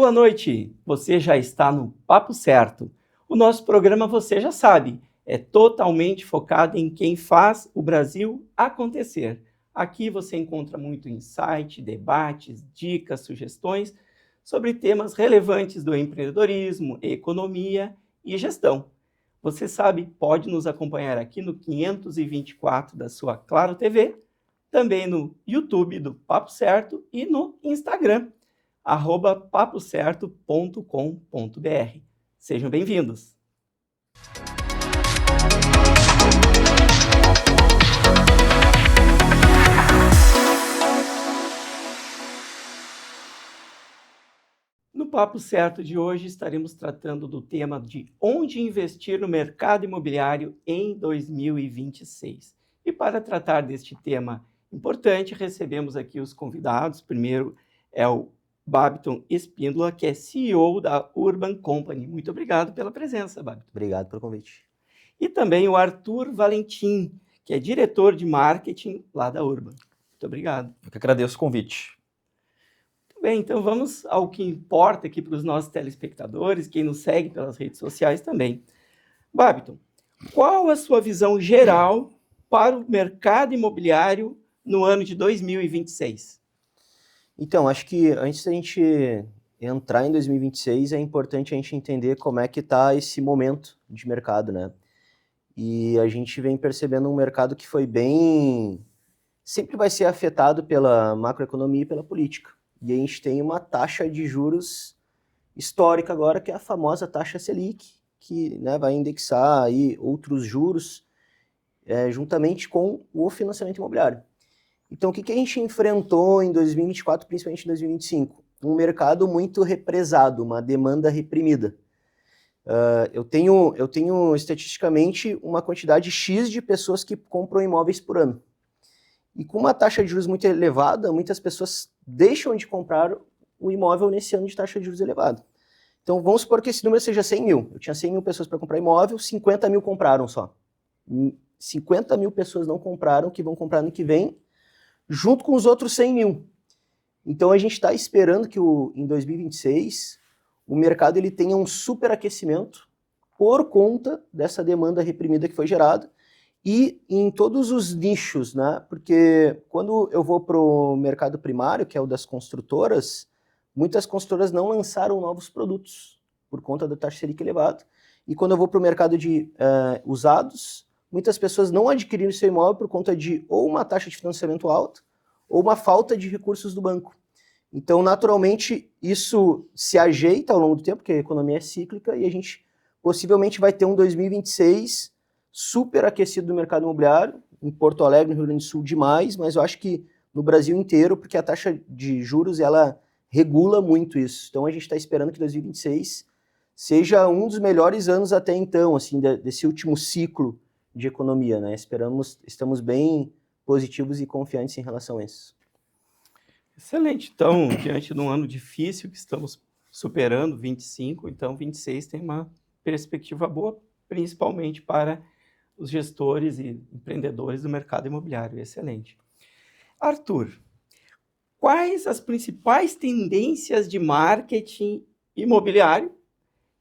boa noite! Você já está no Papo Certo. O nosso programa, você já sabe, é totalmente focado em quem faz o Brasil acontecer. Aqui você encontra muito insight, debates, dicas, sugestões sobre temas relevantes do empreendedorismo, economia e gestão. Você sabe, pode nos acompanhar aqui no 524 da sua Claro TV, também no YouTube do Papo Certo e no Instagram, @papocerto.com.br. Sejam bem-vindos! No Papo Certo de hoje estaremos tratando do tema de onde investir no mercado imobiliário em 2026. E para tratar deste tema importante, recebemos aqui os convidados. Primeiro é o Babiton Espíndola, que é CEO da Urban Company. Muito obrigado pela presença, Babiton. Obrigado pelo convite. E também o Arthur Valentim, que é diretor de marketing lá da Urban. Muito obrigado. Eu que agradeço o convite. Muito bem, então vamos ao que importa aqui para os nossos telespectadores, quem nos segue pelas redes sociais também. Babiton, qual a sua visão geral para o mercado imobiliário no ano de 2026? Então, acho que antes da gente entrar em 2026, é importante a gente entender como é que está esse momento de mercado, né? E a gente vem percebendo um mercado que foi sempre vai ser afetado pela macroeconomia e pela política. E a gente tem uma taxa de juros histórica agora, que é a famosa taxa Selic, que, né, vai indexar aí outros juros juntamente com o financiamento imobiliário. Então, o que a gente enfrentou em 2024, principalmente em 2025? Um mercado muito represado, uma demanda reprimida. Eu tenho estatisticamente uma quantidade X de pessoas que compram imóveis por ano. E com uma taxa de juros muito elevada, muitas pessoas deixam de comprar o imóvel nesse ano de taxa de juros elevada. Então, vamos supor que esse número seja 100 mil. Eu tinha 100 mil pessoas para comprar imóvel, 50 mil compraram só. 50 mil pessoas não compraram, que vão comprar no que vem, junto com os outros 100 mil. Então, a gente está esperando que em 2026 o mercado ele tenha um superaquecimento por conta dessa demanda reprimida que foi gerada e em todos os nichos, né? Porque quando eu vou para o mercado primário, que é o das construtoras, muitas construtoras não lançaram novos produtos por conta da taxa Selic elevada. E quando eu vou para o mercado de usados, muitas pessoas não adquiriram seu imóvel por conta de ou uma taxa de financiamento alta ou uma falta de recursos do banco. Então, naturalmente, isso se ajeita ao longo do tempo, porque a economia é cíclica, e a gente possivelmente vai ter um 2026 super aquecido do mercado imobiliário, em Porto Alegre, no Rio Grande do Sul, demais, mas eu acho que no Brasil inteiro, porque a taxa de juros, ela regula muito isso. Então, a gente está esperando que 2026 seja um dos melhores anos até então, assim, desse último ciclo de economia, né? Estamos bem positivos e confiantes em relação a isso. Excelente. Então, diante de um ano difícil que estamos superando, 25, então 26 tem uma perspectiva boa, principalmente para os gestores e empreendedores do mercado imobiliário. Excelente. Arthur, quais as principais tendências de marketing imobiliário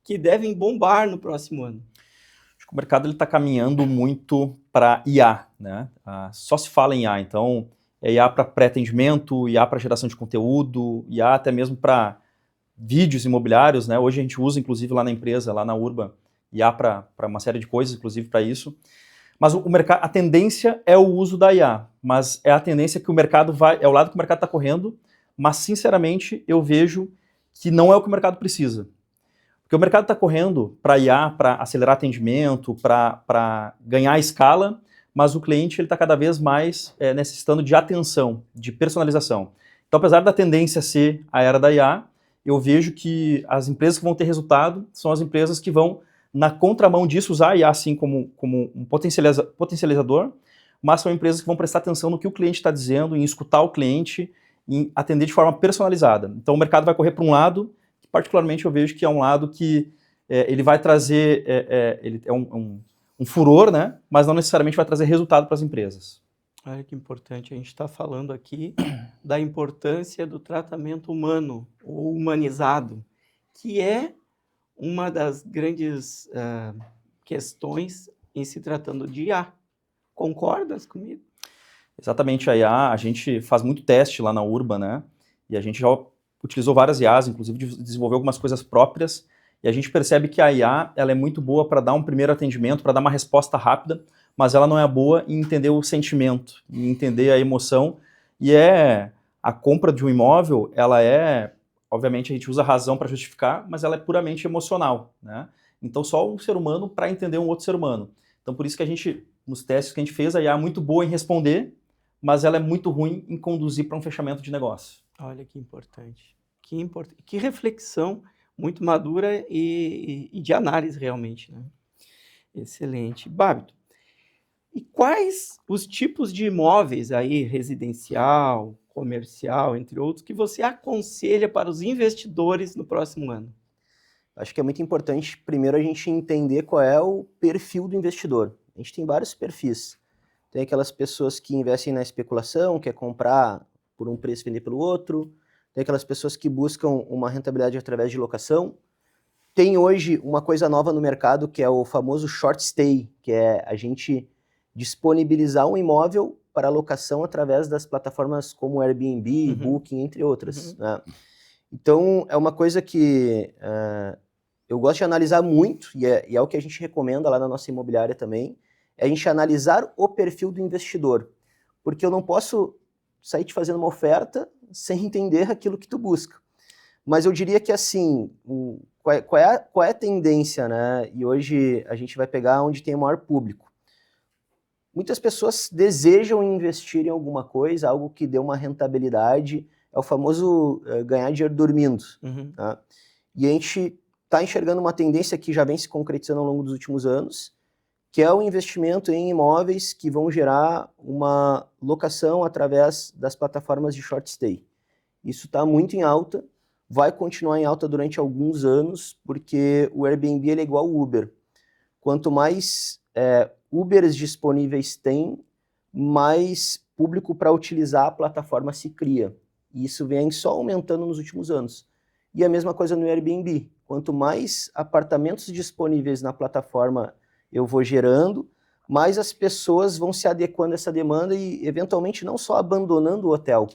que devem bombar no próximo ano? Acho que o mercado está caminhando muito para IA, né? Só se fala em IA, então é IA para pré-atendimento, IA para geração de conteúdo, IA até mesmo para vídeos imobiliários, né? Hoje a gente usa, inclusive, lá na empresa, lá na Urban, IA para uma série de coisas, inclusive para isso. Mas a tendência é o uso da IA, mas é a tendência que o mercado é o lado que o mercado está correndo, mas, sinceramente, eu vejo que não é o que o mercado precisa. Porque o mercado está correndo para IA, para acelerar atendimento, para ganhar escala, mas o cliente está cada vez mais necessitando de atenção, de personalização. Então, apesar da tendência ser a era da IA, eu vejo que as empresas que vão ter resultado são as empresas que vão, na contramão disso, usar a IA assim como um potencializador, mas são empresas que vão prestar atenção no que o cliente está dizendo, em escutar o cliente, em atender de forma personalizada. Então, o mercado vai correr para um lado, que particularmente eu vejo que é um lado que ele vai trazer, ele é um furor, né? Mas não necessariamente vai trazer resultado para as empresas. Olha que importante, a gente está falando aqui da importância do tratamento humano, ou humanizado. que é uma das grandes questões em se tratando de IA. Concordas comigo? Exatamente, a IA, a gente faz muito teste lá na Urba, né? E a gente já utilizou várias IAs, inclusive desenvolveu algumas coisas próprias, e a gente percebe que a IA ela é muito boa para dar um primeiro atendimento, para dar uma resposta rápida, mas ela não é boa em entender o sentimento, em entender a emoção, e a compra de um imóvel, ela obviamente a gente usa a razão para justificar, mas ela é puramente emocional, né? Então só um ser humano para entender um outro ser humano. Então por isso que a gente, nos testes que a gente fez, a IA é muito boa em responder, mas ela é muito ruim em conduzir para um fechamento de negócio. Olha que importante. Que reflexão muito madura e de análise realmente, né? Excelente. Babito, e quais os tipos de imóveis aí, residencial, comercial, entre outros, que você aconselha para os investidores no próximo ano? Acho que é muito importante, primeiro, a gente entender qual é o perfil do investidor. A gente tem vários perfis. Tem aquelas pessoas que investem na especulação, quer comprar por um preço e vender pelo outro. Tem aquelas pessoas que buscam uma rentabilidade através de locação. Tem hoje uma coisa nova no mercado, que é o famoso short stay, que é a gente disponibilizar um imóvel para locação através das plataformas como Airbnb, Booking, entre outras, né? Então, é uma coisa que eu gosto de analisar muito, e é o que a gente recomenda lá na nossa imobiliária também, é a gente analisar o perfil do investidor. Porque eu não posso sair te fazendo uma oferta sem entender aquilo que tu busca. Mas eu diria que, assim, qual é a tendência, né? E hoje a gente vai pegar onde tem o maior público. Muitas pessoas desejam investir em alguma coisa, algo que dê uma rentabilidade, é o famoso ganhar dinheiro dormindo. Tá? E a gente está enxergando uma tendência que já vem se concretizando ao longo dos últimos anos, que é o investimento em imóveis que vão gerar uma locação através das plataformas de short stay. Isso está muito em alta, vai continuar em alta durante alguns anos, porque o Airbnb ele é igual ao Uber. Quanto mais Ubers disponíveis tem, mais público para utilizar a plataforma se cria. E isso vem só aumentando nos últimos anos. E a mesma coisa no Airbnb. Quanto mais apartamentos disponíveis na plataforma eu vou gerando, mais as pessoas vão se adequando a essa demanda e, eventualmente, não só abandonando o hotel,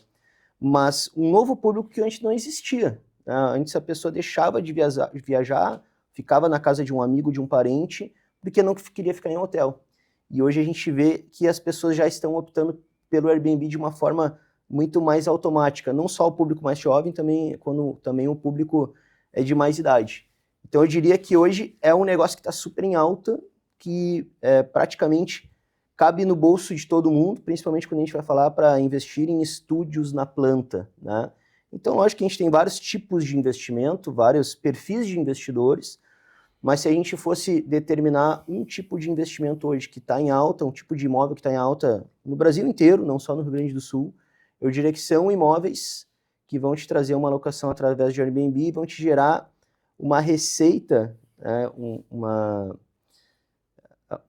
mas um novo público que antes não existia. Antes a pessoa deixava de viajar, ficava na casa de um amigo, de um parente, porque não queria ficar em um hotel. E hoje a gente vê que as pessoas já estão optando pelo Airbnb de uma forma muito mais automática. Não só o público mais jovem, também o público de mais idade. Então eu diria que hoje é um negócio que está super em alta, que praticamente cabe no bolso de todo mundo, principalmente quando a gente vai falar para investir em estúdios na planta, né? Então, lógico que a gente tem vários tipos de investimento, vários perfis de investidores, mas se a gente fosse determinar um tipo de investimento hoje que está em alta, um tipo de imóvel que está em alta no Brasil inteiro, não só no Rio Grande do Sul, eu diria que são imóveis que vão te trazer uma locação através de Airbnb e vão te gerar uma receita,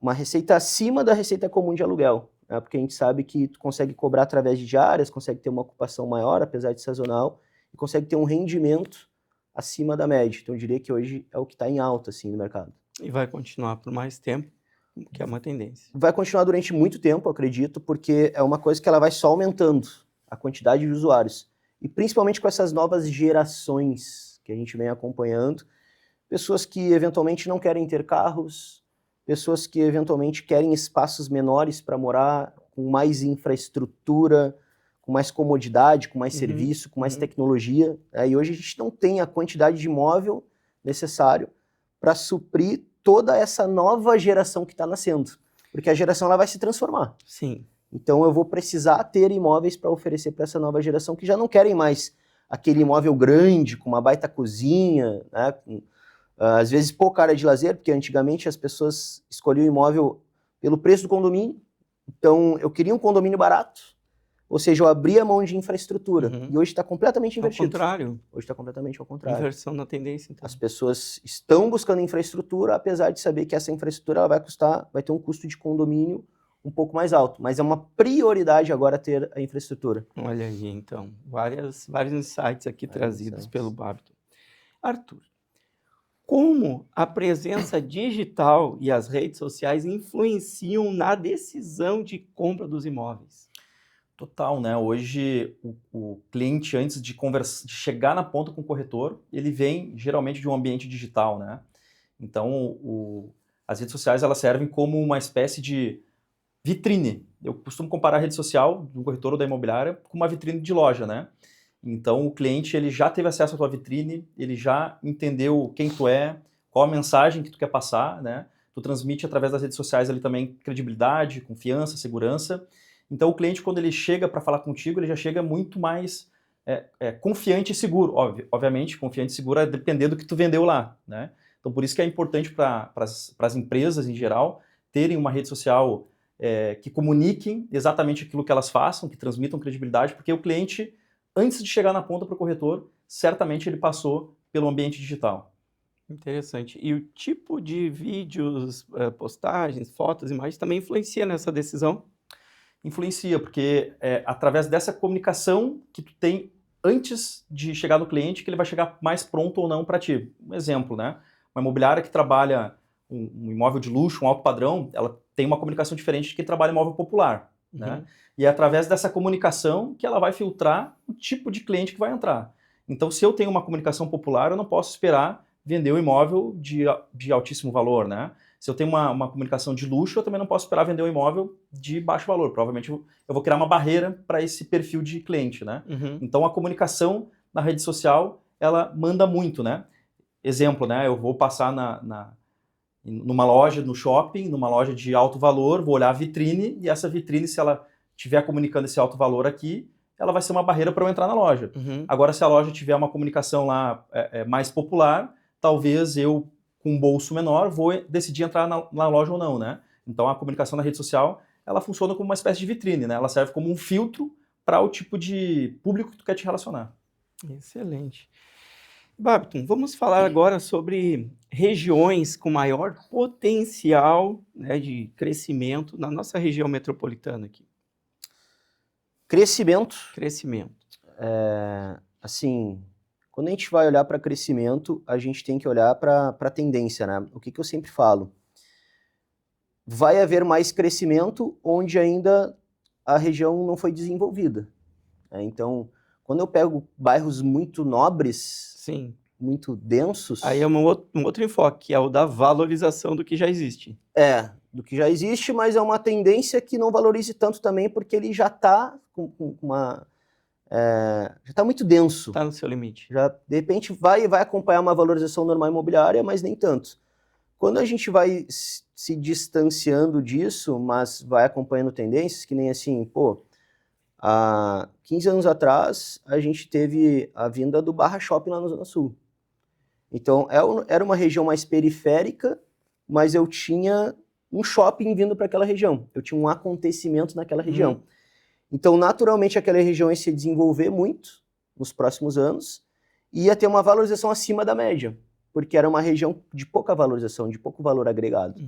uma receita acima da receita comum de aluguel, né? Porque a gente sabe que tu consegue cobrar através de diárias, consegue ter uma ocupação maior, apesar de sazonal, e consegue ter um rendimento acima da média. Então eu diria que hoje é o que está em alta assim, no mercado. E vai continuar por mais tempo, que é uma tendência. Vai continuar durante muito tempo, eu acredito, porque é uma coisa que ela vai só aumentando a quantidade de usuários. E principalmente com essas novas gerações que a gente vem acompanhando, pessoas que eventualmente não querem ter carros, pessoas que eventualmente querem espaços menores para morar, com mais infraestrutura, com mais comodidade, com mais serviço, com mais tecnologia. E hoje a gente não tem a quantidade de imóvel necessário para suprir toda essa nova geração que está nascendo. Porque a geração ela vai se transformar. Sim. Então eu vou precisar ter imóveis para oferecer para essa nova geração que já não querem mais aquele imóvel grande, com uma baita cozinha, né? Às vezes pouca área de lazer, porque antigamente as pessoas escolhiam o imóvel pelo preço do condomínio. Então eu queria um condomínio barato, ou seja, eu abria a mão de infraestrutura. E hoje está completamente invertido. Ao contrário. Hoje está completamente ao contrário. Inversão na tendência, então. As pessoas estão buscando infraestrutura, apesar de saber que essa infraestrutura ela vai ter um custo de condomínio um pouco mais alto, mas é uma prioridade agora ter a infraestrutura. Olha aí, então, vários insights aqui trazidos pelo Babito. Arthur, Como a presença digital e as redes sociais influenciam na decisão de compra dos imóveis? Total, né? Hoje o cliente, antes de de chegar na ponta com o corretor, ele vem geralmente de um ambiente digital, né? Então, as redes sociais elas servem como uma espécie de vitrine. Eu costumo comparar a rede social do corretor ou da imobiliária com uma vitrine de loja, né? Então, o cliente ele já teve acesso à tua vitrine, ele já entendeu quem tu é, qual a mensagem que tu quer passar, né? Tu transmite através das redes sociais ali também credibilidade, confiança, segurança. Então, o cliente, quando ele chega para falar contigo, ele já chega muito mais confiante e seguro. Obviamente, confiante e seguro é depender do que tu vendeu lá, né? Então, por isso que é importante para as empresas, em geral, terem uma rede social que comuniquem exatamente aquilo que elas façam, que transmitam credibilidade, porque o cliente, antes de chegar na ponta para o corretor, certamente ele passou pelo ambiente digital. Interessante. E o tipo de vídeos, postagens, fotos, imagens também influencia nessa decisão? Influencia, porque é através dessa comunicação que tu tem antes de chegar no cliente que ele vai chegar mais pronto ou não para ti. Um exemplo, né? Uma imobiliária que trabalha um imóvel de luxo, um alto padrão, ela tem uma comunicação diferente de quem trabalha imóvel popular, né? Uhum. E é através dessa comunicação que ela vai filtrar o tipo de cliente que vai entrar. Então, se eu tenho uma comunicação popular, eu não posso esperar vender um imóvel de altíssimo valor, né? Se eu tenho uma comunicação de luxo, eu também não posso esperar vender um imóvel de baixo valor. Provavelmente eu vou criar uma barreira para esse perfil de cliente, né? Uhum. Então, a comunicação na rede social, ela manda muito, né? Exemplo, né? Eu vou passar numa loja, no shopping, numa loja de alto valor, vou olhar a vitrine, e essa vitrine, se ela estiver comunicando esse alto valor aqui, ela vai ser uma barreira para eu entrar na loja. Uhum. Agora, se a loja tiver uma comunicação lá mais popular, talvez eu, com um bolso menor, vou decidir entrar na loja ou não, né? Então, a comunicação na rede social, ela funciona como uma espécie de vitrine, né? Ela serve como um filtro para o tipo de público que tu quer te relacionar. Excelente. Babiton, vamos falar agora sobre regiões com maior potencial, né, de crescimento na nossa região metropolitana aqui. Crescimento, Crescimento. assim, quando a gente vai olhar para crescimento, a gente tem que olhar para a tendência, né? O que eu sempre falo? Vai haver mais crescimento onde ainda a região não foi desenvolvida, né? Então, quando eu pego bairros muito nobres, Sim. muito densos... Aí é um outro enfoque, que é o da valorização do que já existe. do que já existe, mas é uma tendência que não valorize tanto também, porque ele já está já está muito denso. Está no seu limite. Já, de repente, vai acompanhar uma valorização normal imobiliária, mas nem tanto. Quando a gente vai se distanciando disso, mas vai acompanhando tendências, que nem assim, há 15 anos atrás, a gente teve a vinda do Barra Shopping lá na Zona Sul. Então, era uma região mais periférica, mas eu tinha um shopping vindo para aquela região. Eu tinha um acontecimento naquela região. Então, naturalmente, aquela região ia se desenvolver muito nos próximos anos e ia ter uma valorização acima da média, porque era uma região de pouca valorização, de pouco valor agregado.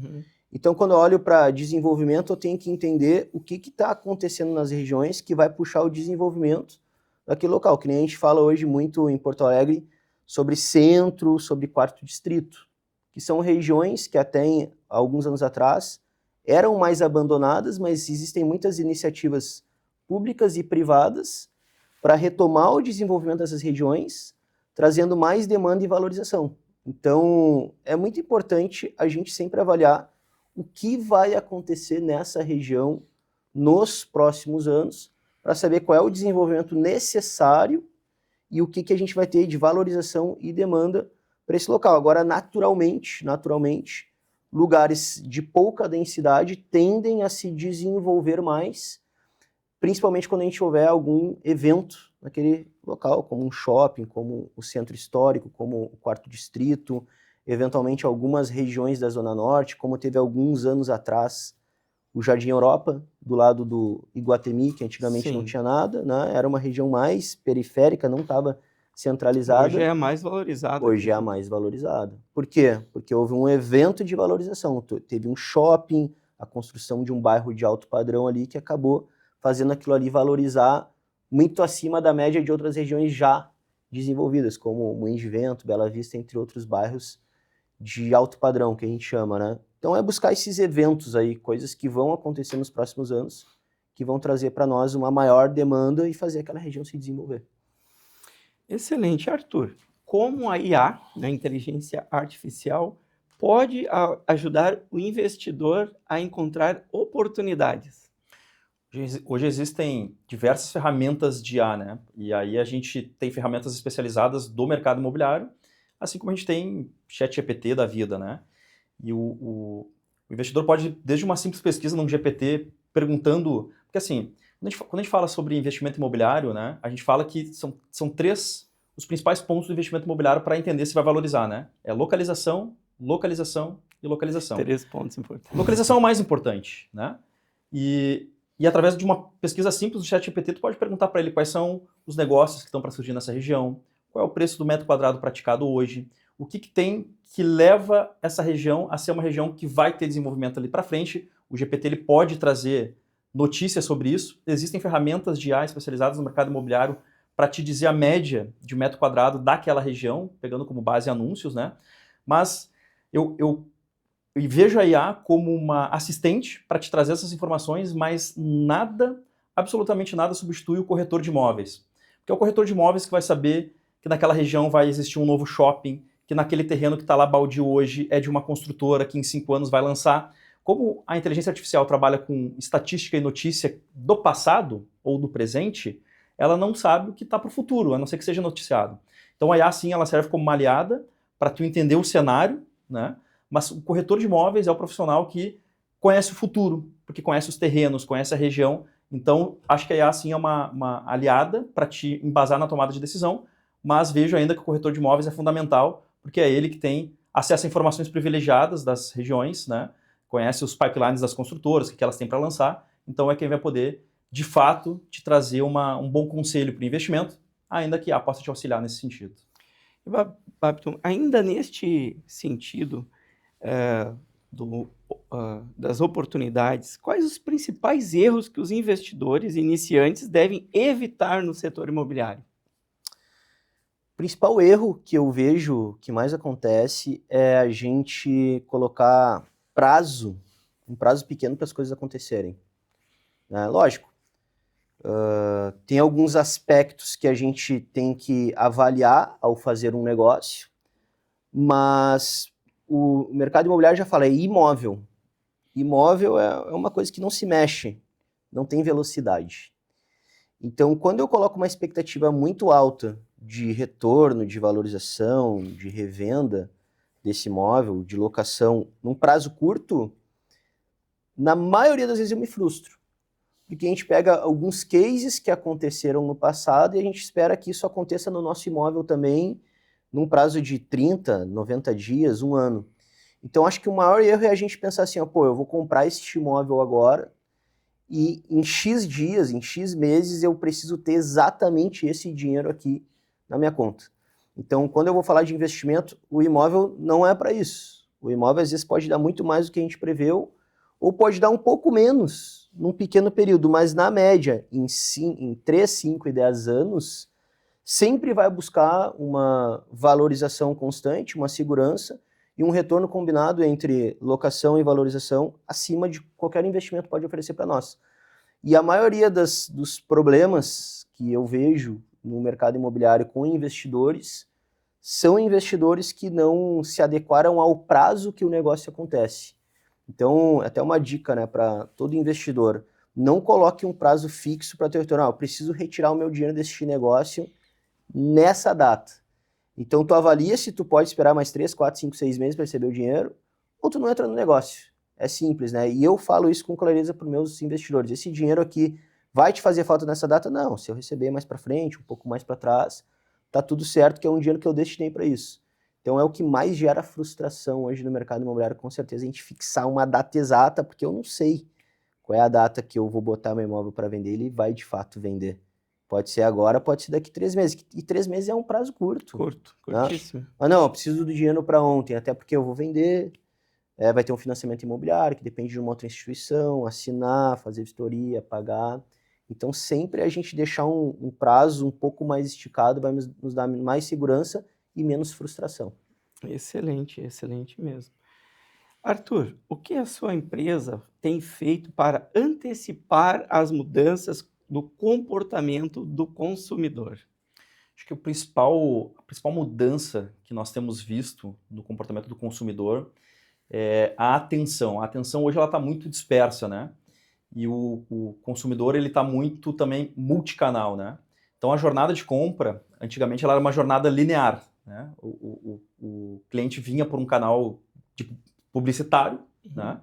Então, quando eu olho para desenvolvimento, eu tenho que entender o que está acontecendo nas regiões que vai puxar o desenvolvimento daquele local. Que nem a gente fala hoje muito em Porto Alegre sobre centro, sobre quarto distrito, que são regiões que até alguns anos atrás eram mais abandonadas, mas existem muitas iniciativas públicas e privadas para retomar o desenvolvimento dessas regiões, trazendo mais demanda e valorização. Então, é muito importante a gente sempre avaliar o que vai acontecer nessa região nos próximos anos, para saber qual é o desenvolvimento necessário e o que a gente vai ter de valorização e demanda para esse local. Agora, naturalmente, lugares de pouca densidade tendem a se desenvolver mais, principalmente quando a gente houver algum evento naquele local, como um shopping, como o centro histórico, como o quarto distrito, eventualmente algumas regiões da Zona Norte, como teve alguns anos atrás o Jardim Europa, do lado do Iguatemi, que antigamente não tinha nada, né? Era uma região mais periférica, não estava centralizada. Hoje é a mais valorizada. Hoje é a mais valorizada. Por quê? Porque houve um evento de valorização. Teve um shopping, a construção de um bairro de alto padrão ali, que acabou fazendo aquilo ali valorizar muito acima da média de outras regiões já desenvolvidas, como Moinhos de Vento, Bela Vista, entre outros bairros de alto padrão, que a gente chama, né? Então é buscar esses eventos aí, coisas que vão acontecer nos próximos anos, que vão trazer para nós uma maior demanda e fazer aquela região se desenvolver. Excelente, Arthur. Como a IA, a inteligência artificial, pode ajudar o investidor a encontrar oportunidades? Hoje existem diversas ferramentas de IA, né? E aí a gente tem ferramentas especializadas do mercado imobiliário, assim como a gente tem ChatGPT da vida, né? E o investidor pode, desde uma simples pesquisa num GPT, perguntando... Porque assim, quando a gente fala sobre investimento imobiliário, né? A gente fala que são três os principais pontos do investimento imobiliário para entender se vai valorizar, né? É localização, localização e localização. 3 pontos importantes. Localização é o mais importante, né? E através de uma pesquisa simples do ChatGPT, tu pode perguntar para ele quais são os negócios que estão para surgir nessa região, qual é o preço do metro quadrado praticado hoje, o que tem que leva essa região a ser uma região que vai ter desenvolvimento ali para frente. O GPT ele pode trazer notícias sobre isso. Existem ferramentas de IA especializadas no mercado imobiliário para te dizer a média de metro quadrado daquela região, pegando como base anúncios, né? Mas eu vejo a IA como uma assistente para te trazer essas informações, mas nada, absolutamente nada, substitui o corretor de imóveis. Porque é o corretor de imóveis que vai saber que naquela região vai existir um novo shopping, que naquele terreno que está lá baldio hoje é de uma construtora que em 5 anos vai lançar. Como a inteligência artificial trabalha com estatística e notícia do passado ou do presente, ela não sabe o que está para o futuro, a não ser que seja noticiado. Então a IA, sim, ela serve como uma aliada para tu entender o cenário, né? Mas o corretor de imóveis é o profissional que conhece o futuro, porque conhece os terrenos, conhece a região. Então, acho que a IA, sim, é uma aliada para te embasar na tomada de decisão, mas vejo ainda que o corretor de imóveis é fundamental, porque é ele que tem acesso a informações privilegiadas das regiões, né? Conhece os pipelines das construtoras, o que elas têm para lançar, então é quem vai poder, de fato, te trazer um bom conselho para o investimento, ainda que a IA possa te auxiliar nesse sentido. Babiton, ainda neste sentido das oportunidades, quais os principais erros que os investidores iniciantes devem evitar no setor imobiliário? O principal erro que eu vejo que mais acontece é a gente colocar um prazo pequeno para as coisas acontecerem. Né? Lógico, tem alguns aspectos que a gente tem que avaliar ao fazer um negócio, mas o mercado imobiliário já fala, é imóvel. Imóvel é uma coisa que não se mexe, não tem velocidade. Então, quando eu coloco uma expectativa muito alta de retorno, de valorização, de revenda desse imóvel, de locação, num prazo curto, na maioria das vezes eu me frustro. Porque a gente pega alguns cases que aconteceram no passado e a gente espera que isso aconteça no nosso imóvel também, num prazo de 30, 90 dias, 1 ano. Então, acho que o maior erro é a gente pensar assim, pô, eu vou comprar esse imóvel agora e em X dias, em X meses, eu preciso ter exatamente esse dinheiro aqui na minha conta. Então, quando eu vou falar de investimento, o imóvel não é para isso. O imóvel, às vezes, pode dar muito mais do que a gente preveu, ou pode dar um pouco menos num pequeno período, mas na média, em 3, 5 e 10 anos, sempre vai buscar uma valorização constante, uma segurança e um retorno combinado entre locação e valorização acima de qualquer investimento pode oferecer para nós. E a maioria dos problemas que eu vejo no mercado imobiliário com investidores são investidores que não se adequaram ao prazo que o negócio acontece. Então, até uma dica, né, para todo investidor, não coloque um prazo fixo para ter retorno. Eu preciso retirar o meu dinheiro desse negócio nessa data. Então, tu avalia se tu pode esperar mais 3, 4, 5, 6 meses para receber o dinheiro, ou tu não entra no negócio. É simples, né? E eu falo isso com clareza para os meus investidores. Esse dinheiro aqui vai te fazer falta nessa data? Não. Se eu receber mais para frente, um pouco mais para trás, tá tudo certo, que é um dinheiro que eu destinei para isso. Então, é o que mais gera frustração hoje no mercado imobiliário, com certeza, a gente fixar uma data exata, porque eu não sei qual é a data que eu vou botar meu imóvel para vender, ele vai de fato vender. Pode ser agora, pode ser daqui 3 meses. E 3 meses é um prazo curto. Curtíssimo. Né? Mas não, eu preciso do dinheiro para ontem, até porque eu vou vender. Vai ter um financiamento imobiliário, que depende de uma outra instituição, assinar, fazer vistoria, pagar. Então, sempre a gente deixar um prazo um pouco mais esticado vai nos dar mais segurança e menos frustração. Excelente, excelente mesmo. Arthur, o que a sua empresa tem feito para antecipar as mudanças do comportamento do consumidor? Acho que a principal mudança que nós temos visto no comportamento do consumidor é a atenção. A atenção hoje ela está muito dispersa, né? E o consumidor ele está muito também multicanal, né? Então a jornada de compra, antigamente ela era uma jornada linear, né? O cliente vinha por um canal de publicitário, né?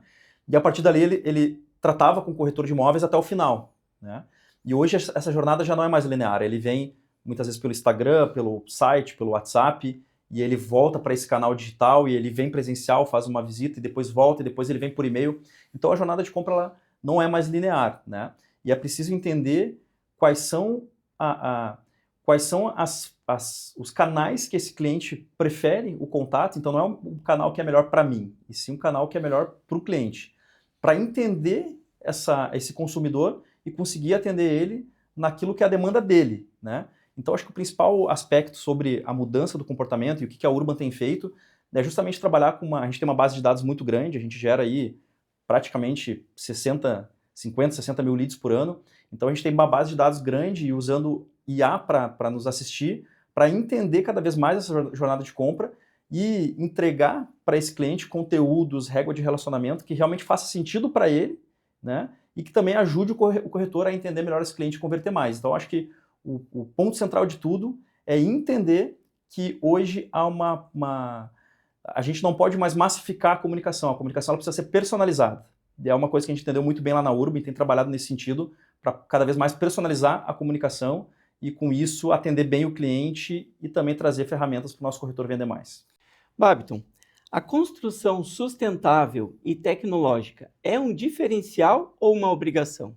E a partir dali ele tratava com o corretor de imóveis até o final, né? E hoje essa jornada já não é mais linear, ele vem muitas vezes pelo Instagram, pelo site, pelo WhatsApp, e ele volta para esse canal digital e ele vem presencial, faz uma visita e depois volta e depois ele vem por e-mail. Então a jornada de compra ela não é mais linear, né? E é preciso entender quais são, quais são os canais que esse cliente prefere o contato. Então não é um canal que é melhor para mim, e sim um canal que é melhor para o cliente. Para entender esse consumidor e conseguir atender ele naquilo que é a demanda dele, né? Então, acho que o principal aspecto sobre a mudança do comportamento e o que a Urban tem feito é justamente trabalhar com a gente tem uma base de dados muito grande, a gente gera aí praticamente 50, 60 mil leads por ano, então a gente tem uma base de dados grande e usando IA para nos assistir, para entender cada vez mais essa jornada de compra e entregar para esse cliente conteúdos, régua de relacionamento que realmente faça sentido para ele, né? E que também ajude o corretor a entender melhor esse cliente e converter mais. Então, acho que o ponto central de tudo é entender que hoje há a gente não pode mais massificar a comunicação ela precisa ser personalizada. E é uma coisa que a gente entendeu muito bem lá na Urban e tem trabalhado nesse sentido para cada vez mais personalizar a comunicação e com isso atender bem o cliente e também trazer ferramentas para o nosso corretor vender mais. Babiton, a construção sustentável e tecnológica é um diferencial ou uma obrigação?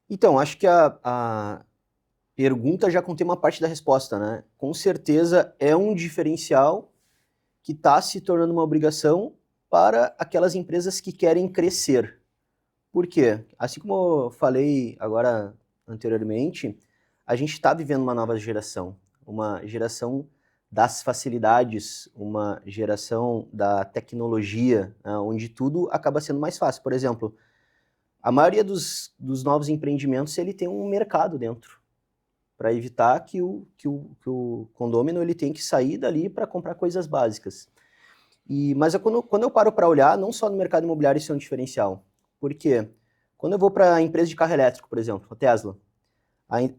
Então, acho que a pergunta já contém uma parte da resposta, né? Com certeza é um diferencial que está se tornando uma obrigação para aquelas empresas que querem crescer. Por quê? Assim como eu falei agora anteriormente, a gente está vivendo uma nova geração, uma geração das facilidades, uma geração da tecnologia, onde tudo acaba sendo mais fácil. Por exemplo, a maioria dos novos empreendimentos ele tem um mercado dentro, para evitar que o condômino ele tem que sair dali para comprar coisas básicas. Mas quando eu paro para olhar, não só no mercado imobiliário isso é um diferencial. Por quê? Quando eu vou para a empresa de carro elétrico, por exemplo, a Tesla,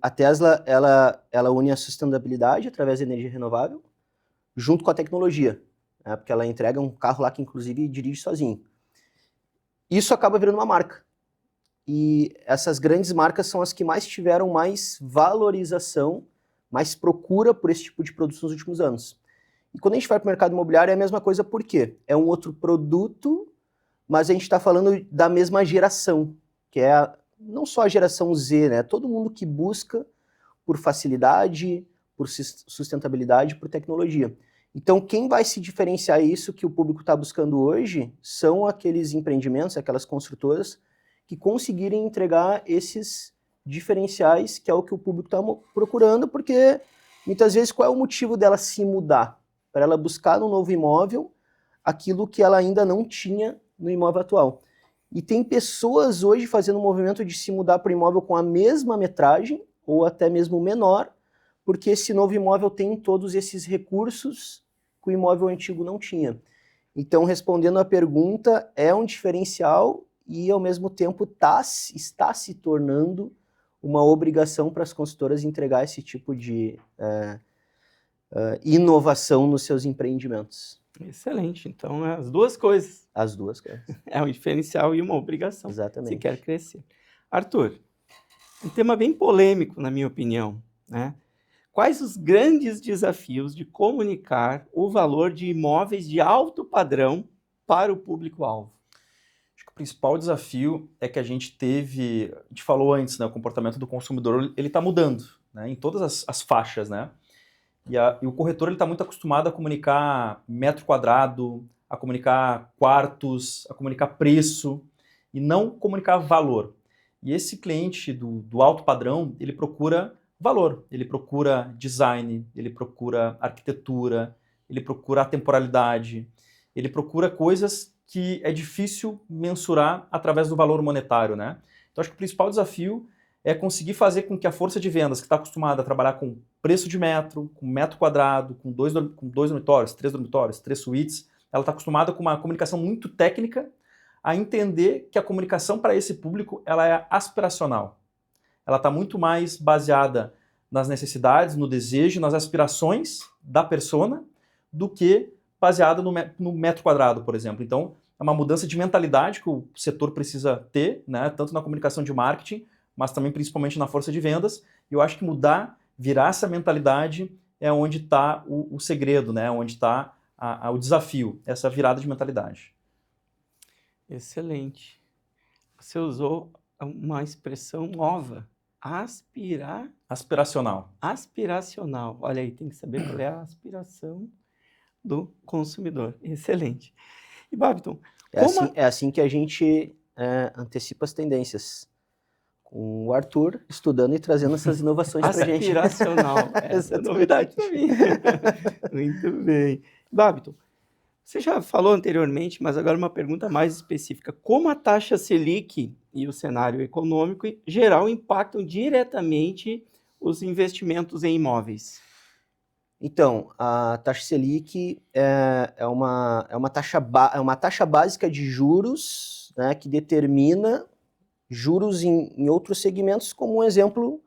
a Tesla ela une a sustentabilidade através da energia renovável junto com a tecnologia, né? Porque ela entrega um carro lá que inclusive dirige sozinho. Isso acaba virando uma marca. E essas grandes marcas são as que mais tiveram mais valorização, mais procura por esse tipo de produto nos últimos anos. E quando a gente vai para o mercado imobiliário é a mesma coisa, por quê? É um outro produto, mas a gente está falando da mesma geração, que é não só a geração Z, né? Todo mundo que busca por facilidade, por sustentabilidade, por tecnologia. Então, quem vai se diferenciar isso que o público está buscando hoje são aqueles empreendimentos, aquelas construtoras que conseguirem entregar esses diferenciais, que é o que o público está procurando, porque muitas vezes qual é o motivo dela se mudar? Para ela buscar no novo imóvel aquilo que ela ainda não tinha no imóvel atual. E tem pessoas hoje fazendo um movimento de se mudar para o imóvel com a mesma metragem, ou até mesmo menor, porque esse novo imóvel tem todos esses recursos que o imóvel antigo não tinha. Então, respondendo à pergunta, é um diferencial e, ao mesmo tempo, está se tornando uma obrigação para as consultoras entregar esse tipo de inovação nos seus empreendimentos. Excelente. Então, é as duas coisas. As duas coisas. É um diferencial e uma obrigação. Exatamente. Se quer crescer. Arthur, um tema bem polêmico, na minha opinião, né? Quais os grandes desafios de comunicar o valor de imóveis de alto padrão para o público-alvo? Acho que o principal desafio é que a gente falou antes, né, o comportamento do consumidor ele está mudando, né, em todas as faixas, né? E o corretor ele está muito acostumado a comunicar metro quadrado, a comunicar quartos, a comunicar preço e não comunicar valor. E esse cliente do alto padrão, ele procura valor, ele procura design, ele procura arquitetura, ele procura a temporalidade, ele procura coisas que é difícil mensurar através do valor monetário, né? Então, acho que o principal desafio é conseguir fazer com que a força de vendas, que está acostumada a trabalhar com preço de metro, com metro quadrado, com dois dormitórios, três suítes, ela está acostumada com uma comunicação muito técnica a entender que a comunicação para esse público ela é aspiracional. Ela está muito mais baseada nas necessidades, no desejo, nas aspirações da persona, do que baseada no metro quadrado, por exemplo. Então, é uma mudança de mentalidade que o setor precisa ter, né, tanto na comunicação de marketing, mas também principalmente na força de vendas. E eu acho que virar essa mentalidade é onde está o segredo, né, onde está o desafio, essa virada de mentalidade. Excelente. Você usou uma expressão nova, Aspiracional. aspiracional. Olha aí, tem que saber qual é a aspiração do consumidor. Excelente. E, Babiton, É assim que a gente antecipa as tendências. Com o Arthur estudando e trazendo essas inovações para a gente. Aspiracional. Essa é novidade para mim. Muito bem. Babiton, você já falou anteriormente, mas agora uma pergunta mais específica. Como a taxa Selic e o cenário econômico geral impactam diretamente os investimentos em imóveis? Então, a taxa Selic é uma taxa básica de juros, né, que determina juros em outros segmentos, como um exemplo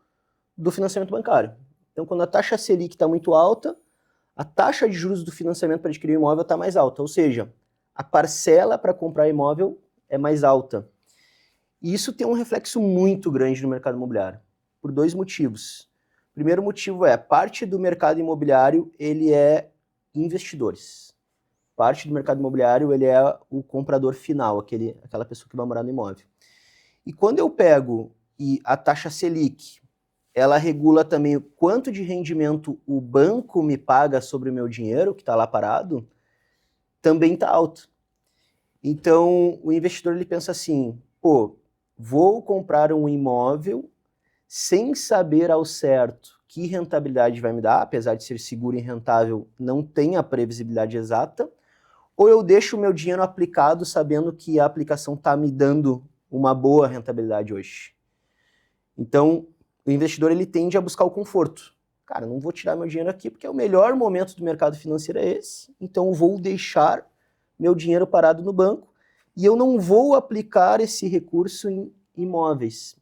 do financiamento bancário. Então, quando a taxa Selic está muito alta, a taxa de juros do financiamento para adquirir um imóvel está mais alta, ou seja, a parcela para comprar imóvel é mais alta. E isso tem um reflexo muito grande no mercado imobiliário, por dois motivos. O primeiro motivo parte do mercado imobiliário ele é investidores. Parte do mercado imobiliário ele é o comprador final, aquela pessoa que vai morar no imóvel. E quando eu pego a taxa Selic, ela regula também o quanto de rendimento o banco me paga sobre o meu dinheiro, que está lá parado, também está alto. Então, o investidor ele pensa assim, vou comprar um imóvel sem saber ao certo que rentabilidade vai me dar, apesar de ser seguro e rentável, não tem a previsibilidade exata, ou eu deixo o meu dinheiro aplicado sabendo que a aplicação está me dando uma boa rentabilidade hoje. Então, o investidor ele tende a buscar o conforto. Cara, não vou tirar meu dinheiro aqui porque o melhor momento do mercado financeiro é esse, então eu vou deixar meu dinheiro parado no banco e eu não vou aplicar esse recurso em imóveis.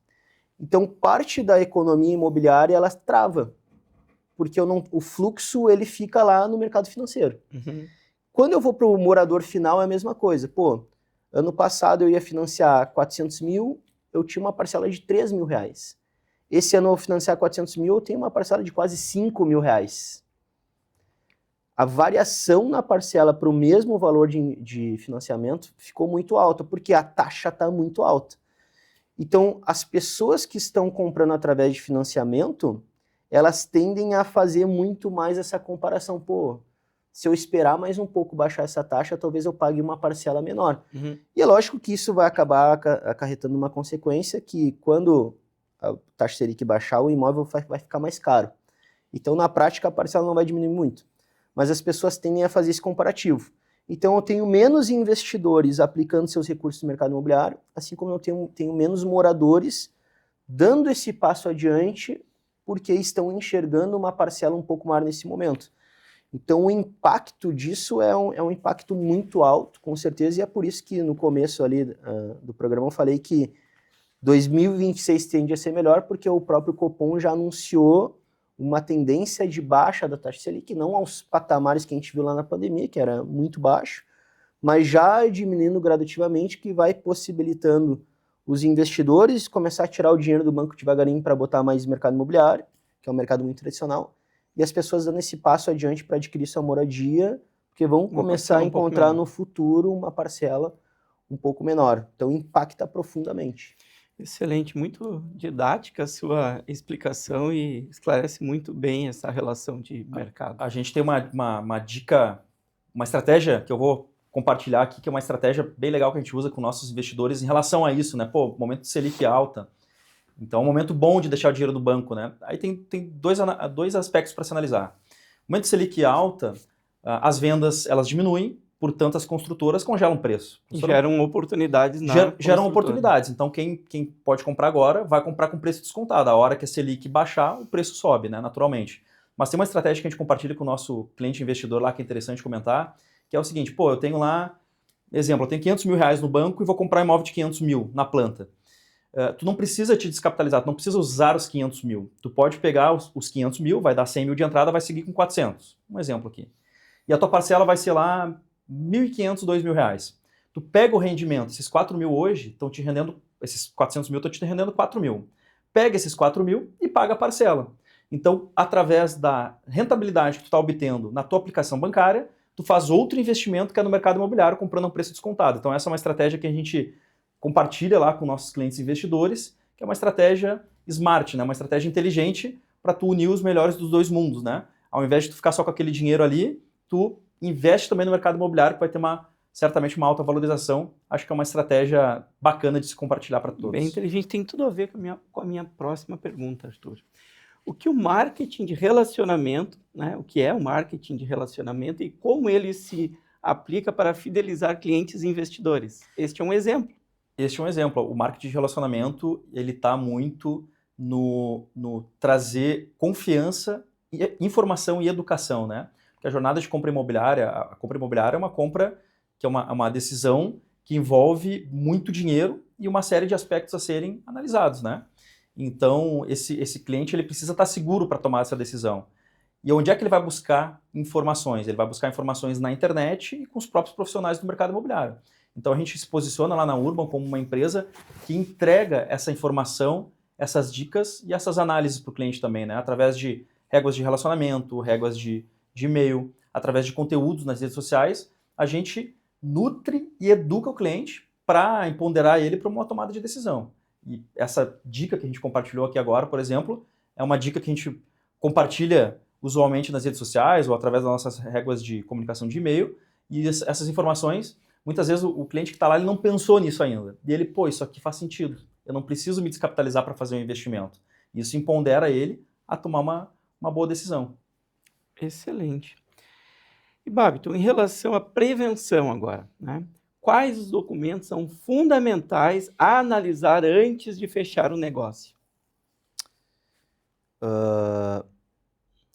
Então, parte da economia imobiliária, ela trava, porque o fluxo ele fica lá no mercado financeiro. Uhum. Quando eu vou para o morador final, é a mesma coisa. Ano passado eu ia financiar 400 mil, eu tinha uma parcela de 3 mil reais. Esse ano eu vou financiar 400 mil, eu tenho uma parcela de quase 5 mil reais. A variação na parcela para o mesmo valor de financiamento ficou muito alta, porque a taxa está muito alta. Então, as pessoas que estão comprando através de financiamento, elas tendem a fazer muito mais essa comparação. Se eu esperar mais um pouco baixar essa taxa, talvez eu pague uma parcela menor. Uhum. E é lógico que isso vai acabar acarretando uma consequência que quando a taxa Selic baixar, o imóvel vai ficar mais caro. Então, na prática, a parcela não vai diminuir muito. Mas as pessoas tendem a fazer esse comparativo. Então, eu tenho menos investidores aplicando seus recursos no mercado imobiliário, assim como eu tenho menos moradores dando esse passo adiante porque estão enxergando uma parcela um pouco maior nesse momento. Então, o impacto disso é um impacto muito alto, com certeza, e é por isso que no começo ali do programa eu falei que 2026 tende a ser melhor, porque o próprio Copom já anunciou uma tendência de baixa da taxa Selic, não aos patamares que a gente viu lá na pandemia, que era muito baixo, mas já diminuindo gradativamente, que vai possibilitando os investidores começar a tirar o dinheiro do banco devagarinho para botar mais no mercado imobiliário, que é um mercado muito tradicional, e as pessoas dando esse passo adiante para adquirir sua moradia, porque vão começar a encontrar no futuro uma parcela um pouco menor. Então impacta profundamente. Excelente, muito didática a sua explicação e esclarece muito bem essa relação de mercado. A gente tem uma dica, uma estratégia que eu vou compartilhar aqui, que é uma estratégia bem legal que a gente usa com nossos investidores em relação a isso, né? Momento de Selic alta. Então é um momento bom de deixar o dinheiro no banco, né? Aí tem dois aspectos para se analisar. O momento de Selic alta, as vendas elas diminuem, portanto as construtoras congelam o preço. E geram oportunidades na Geram construtora. oportunidades. Então quem pode comprar agora vai comprar com preço descontado. A hora que a Selic baixar, o preço sobe, né, naturalmente. Mas tem uma estratégia que a gente compartilha com o nosso cliente investidor lá, que é interessante comentar, que é o seguinte, eu tenho lá, exemplo, eu tenho 500 mil reais no banco e vou comprar um imóvel de 500 mil na planta. Tu não precisa te descapitalizar, tu não precisa usar os 500 mil. Tu pode pegar os 500 mil, vai dar 100 mil de entrada, vai seguir com 400. Um exemplo aqui. E a tua parcela vai ser lá 1.500, 2.000 reais. Tu pega o rendimento, esses 4 mil hoje estão te rendendo, esses 400 mil estão te rendendo 4 mil. Pega esses 4 mil e paga a parcela. Então, através da rentabilidade que tu está obtendo na tua aplicação bancária, tu faz outro investimento que é no mercado imobiliário, comprando a um preço descontado. Então, essa é uma estratégia que a gente compartilha lá com nossos clientes investidores, que é uma estratégia smart, né? Uma estratégia inteligente para tu unir os melhores dos dois mundos, né? Ao invés de tu ficar só com aquele dinheiro ali, tu investe também no mercado imobiliário, que vai ter certamente uma alta valorização. Acho que é uma estratégia bacana de se compartilhar para todos. Bem inteligente, tem tudo a ver com a minha próxima pergunta, Arthur. O que o marketing de relacionamento, né? O que é o marketing de relacionamento e como ele se aplica para fidelizar clientes e investidores? Este é um exemplo. Este é um exemplo. O marketing de relacionamento, ele está muito no trazer confiança, informação e educação, né? Porque a jornada de compra imobiliária, a compra imobiliária é uma compra que é uma decisão que envolve muito dinheiro e uma série de aspectos a serem analisados, né? Então, esse cliente ele precisa estar seguro para tomar essa decisão. E onde é que ele vai buscar informações? Ele vai buscar informações na internet e com os próprios profissionais do mercado imobiliário. Então, a gente se posiciona lá na Urban como uma empresa que entrega essa informação, essas dicas e essas análises para o cliente também, né? Através de réguas de relacionamento, réguas de e-mail, através de conteúdos nas redes sociais, a gente nutre e educa o cliente para empoderar ele para uma tomada de decisão. E essa dica que a gente compartilhou aqui agora, por exemplo, é uma dica que a gente compartilha usualmente nas redes sociais ou através das nossas réguas de comunicação de e-mail. E essas informações, muitas vezes o cliente que está lá ele não pensou nisso ainda. E ele, isso aqui faz sentido. Eu não preciso me descapitalizar para fazer um investimento. Isso empodera ele a tomar uma boa decisão. Excelente. E, Babito, em relação à prevenção agora, né? Quais os documentos são fundamentais a analisar antes de fechar o negócio?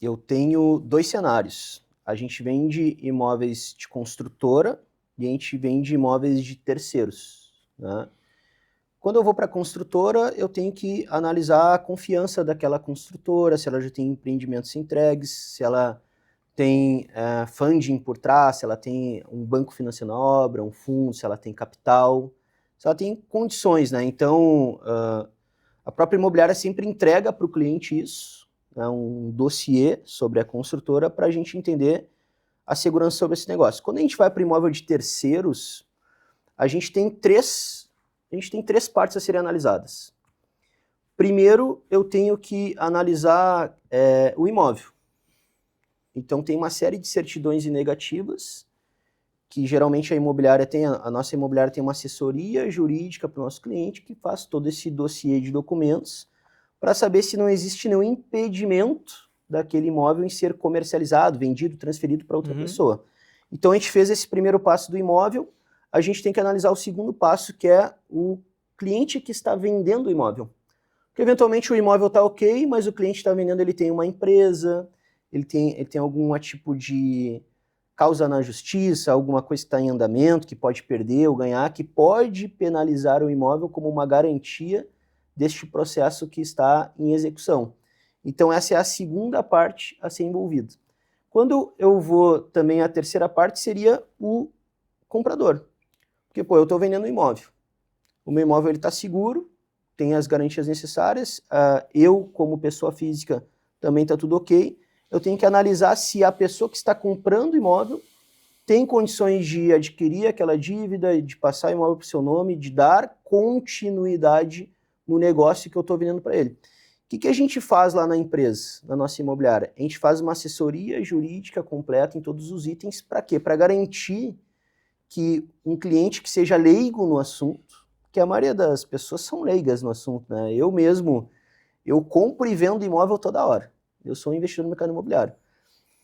Eu tenho 2 cenários. A gente vende imóveis de construtora e a gente vende imóveis de terceiros, né? Quando eu vou para a construtora, eu tenho que analisar a confiança daquela construtora, se ela já tem empreendimentos entregues, se ela tem funding por trás, se ela tem um banco financiando a obra, um fundo, se ela tem capital, se ela tem condições, né? Então, a própria imobiliária sempre entrega para o cliente isso, né? Um dossiê sobre a construtora para a gente entender a segurança sobre esse negócio. Quando a gente vai para imóvel de terceiros, a gente tem três partes a serem analisadas. Primeiro, eu tenho que analisar o imóvel. Então, tem uma série de certidões negativas, que geralmente a nossa imobiliária tem uma assessoria jurídica para o nosso cliente, que faz todo esse dossiê de documentos, para saber se não existe nenhum impedimento daquele imóvel em ser comercializado, vendido, transferido para outra pessoa. Então, a gente fez esse primeiro passo do imóvel, a gente tem que analisar o segundo passo, que é o cliente que está vendendo o imóvel. Porque, eventualmente, o imóvel está ok, mas o cliente está vendendo, ele tem uma empresa, ele tem algum tipo de causa na justiça, alguma coisa que está em andamento, que pode perder ou ganhar, que pode penalizar o imóvel como uma garantia deste processo que está em execução. Então, essa é a segunda parte a ser envolvida. Quando eu vou também, a terceira parte seria o comprador. Porque, eu estou vendendo um imóvel. O meu imóvel está seguro, tem as garantias necessárias, eu, como pessoa física, também está tudo ok. Eu tenho que analisar se a pessoa que está comprando o imóvel tem condições de adquirir aquela dívida, de passar o imóvel para o seu nome, de dar continuidade no negócio que eu estou vendendo para ele. O que a gente faz lá na empresa, na nossa imobiliária? A gente faz uma assessoria jurídica completa em todos os itens. Para quê? Para garantir que um cliente que seja leigo no assunto, que a maioria das pessoas são leigas no assunto, né? Eu mesmo, eu compro e vendo imóvel toda hora. Eu sou um investidor no mercado imobiliário.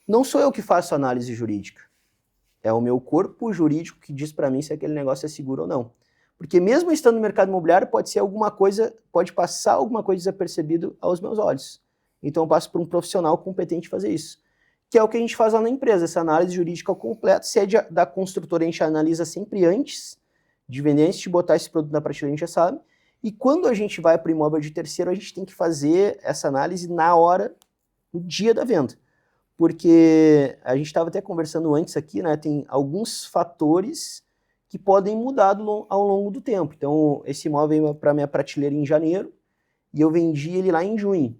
não sou eu que faço análise jurídica. É o meu corpo jurídico que diz para mim se aquele negócio é seguro ou não. Porque mesmo estando no mercado imobiliário, pode ser alguma coisa, pode passar alguma coisa desapercebido aos meus olhos. Então eu passo por um profissional competente fazer isso. Que é o que a gente faz lá na empresa, essa análise jurídica completa. Se é da construtora, a gente analisa sempre antes de vender, antes de botar esse produto na prateleira, a gente já sabe. E quando a gente vai para o imóvel de terceiro, a gente tem que fazer essa análise na hora, no dia da venda. Porque a gente estava até conversando antes aqui, né? Tem alguns fatores que podem mudar ao longo do tempo. Então, esse imóvel veio para minha prateleira em janeiro e eu vendi ele lá em junho.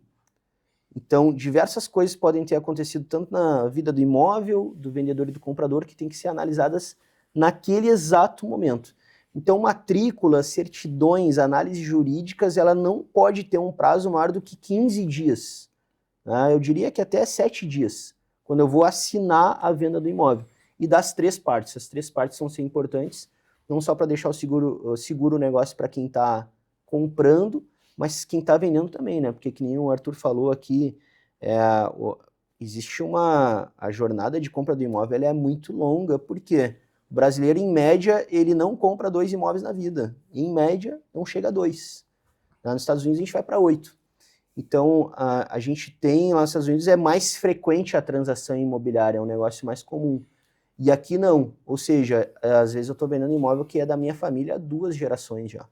Então, diversas coisas podem ter acontecido tanto na vida do imóvel, do vendedor e do comprador, que tem que ser analisadas naquele exato momento. Então, matrícula, certidões, análises jurídicas, ela não pode ter um prazo maior do que 15 dias. Eu diria que até 7 dias, quando eu vou assinar a venda do imóvel. E das 3 partes. As 3 partes são sempre importantes, não só para deixar o seguro negócio para quem está comprando, mas quem está vendendo também, né? Porque que nem o Arthur falou aqui, existe a jornada de compra do imóvel, ela é muito longa, porque o brasileiro, em média, ele não compra 2 imóveis na vida. Em média, não chega a 2. Lá nos Estados Unidos, a gente vai para 8. Então, a gente tem, lá nos Estados Unidos, é mais frequente a transação imobiliária, é um negócio mais comum. E aqui não. Ou seja, às vezes eu estou vendendo imóvel que é da minha família há 2 gerações já.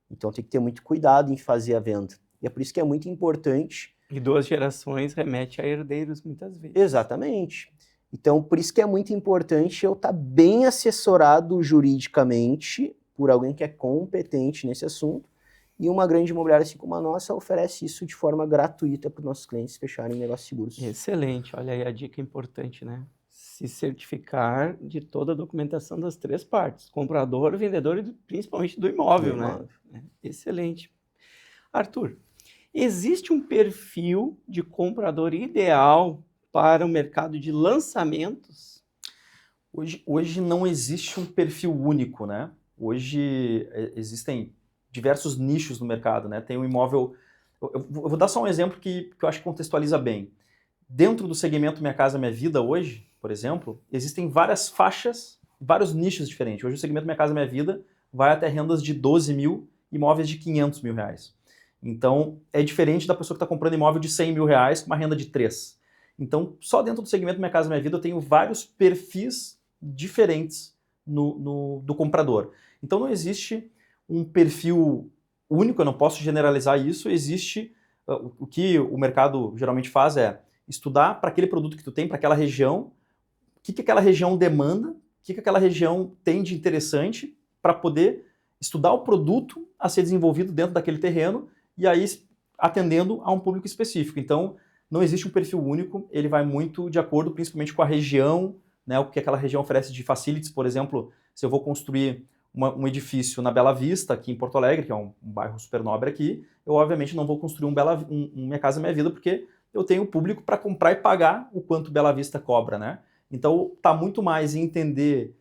Então, tem que ter muito cuidado em fazer a venda. E é por isso que é muito importante. E 2 gerações remete a herdeiros, muitas vezes. Exatamente. Então, por isso que é muito importante eu estar bem assessorado juridicamente por alguém que é competente nesse assunto. E uma grande imobiliária assim como a nossa oferece isso de forma gratuita para os nossos clientes fecharem negócios seguros. Excelente, olha aí a dica importante, né? Se certificar de toda a documentação das 3 partes, comprador, vendedor e principalmente do imóvel, né? Excelente. Arthur, existe um perfil de comprador ideal para o mercado de lançamentos? Hoje não existe um perfil único, né? Hoje existem diversos nichos no mercado, né? Tem um imóvel... Eu vou dar só um exemplo que eu acho que contextualiza bem. Dentro do segmento Minha Casa Minha Vida hoje, por exemplo, existem várias faixas, vários nichos diferentes. Hoje o segmento Minha Casa Minha Vida vai até rendas de 12 mil, imóveis de 500 mil reais. Então, é diferente da pessoa que está comprando imóvel de 100 mil reais com uma renda de 3. Então, só dentro do segmento Minha Casa Minha Vida eu tenho vários perfis diferentes do comprador. Então, não existe um perfil único, eu não posso generalizar isso. Existe, o que o mercado geralmente faz é estudar para aquele produto que tu tem, para aquela região, o que aquela região demanda, o que aquela região tem de interessante para poder estudar o produto a ser desenvolvido dentro daquele terreno e aí atendendo a um público específico. Então, não existe um perfil único, ele vai muito de acordo principalmente com a região, né, o que aquela região oferece de facilities. Por exemplo, se eu vou construir um edifício na Bela Vista, aqui em Porto Alegre, que é um bairro super nobre aqui, eu obviamente não vou construir Minha Casa Minha Vida, porque eu tenho público para comprar e pagar o quanto Bela Vista cobra, né? Então, está muito mais em entender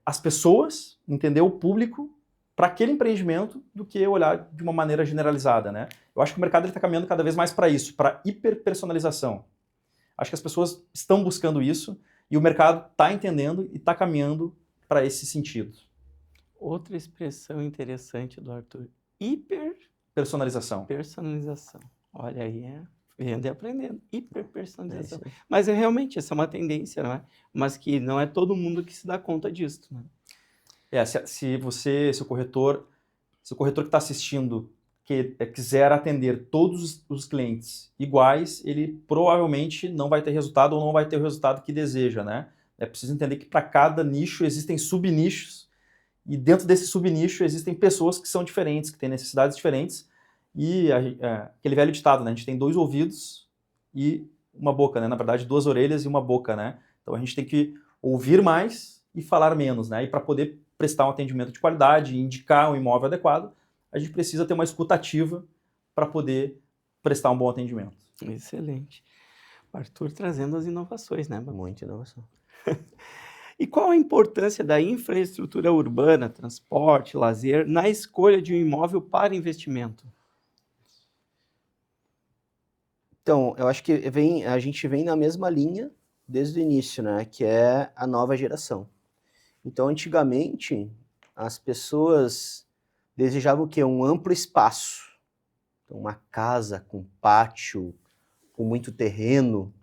as pessoas, entender o público para aquele empreendimento do que olhar de uma maneira generalizada, né? Eu acho que o mercado está caminhando cada vez mais para isso, para hiperpersonalização. Acho que as pessoas estão buscando isso e o mercado está entendendo e está caminhando para esse sentido. Outra expressão interessante do Arthur, Personalização. Personalização. Olha aí, vendo e aprendendo. Hiperpersonalização. Mas realmente, essa é uma tendência, não é? Mas que não é todo mundo que se dá conta disso, né? Se o corretor que está assistindo quiser atender todos os clientes iguais, ele provavelmente não vai ter resultado ou não vai ter o resultado que deseja, né? É preciso entender que para cada nicho existem subnichos e dentro desse subnicho existem pessoas que são diferentes, que têm necessidades diferentes e aquele velho ditado, né? A gente tem 2 ouvidos e uma boca, né? Na verdade, 2 orelhas e uma boca, né? Então a gente tem que ouvir mais e falar menos, né? E para poder prestar um atendimento de qualidade e indicar um imóvel adequado, a gente precisa ter uma escuta ativa para poder prestar um bom atendimento. Excelente. O Arthur trazendo as inovações, né? Muita inovação. E qual a importância da infraestrutura urbana, transporte, lazer, na escolha de um imóvel para investimento? Então, eu acho que a gente vem na mesma linha desde o início, né? Que é a nova geração. Então, antigamente, as pessoas desejavam o quê? Um amplo espaço. Então, uma casa com pátio, com muito terreno.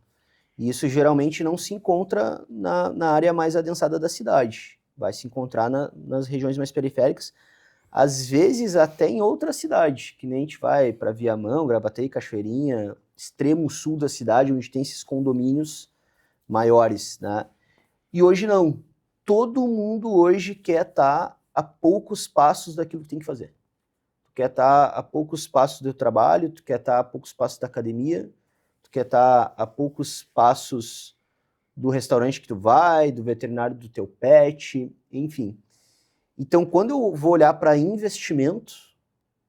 E isso geralmente não se encontra na área mais adensada da cidade. Vai se encontrar nas regiões mais periféricas, às vezes até em outra cidade, que nem a gente vai para Viamão, Gravataí, Cachoeirinha, extremo sul da cidade, onde tem esses condomínios maiores, né? E hoje não. Todo mundo hoje quer estar a poucos passos daquilo que tem que fazer. Tu quer estar a poucos passos do trabalho, tu quer estar a poucos passos da academia, tu quer estar a poucos passos do restaurante que tu vai, do veterinário do teu pet, enfim. Então, quando eu vou olhar para investimento,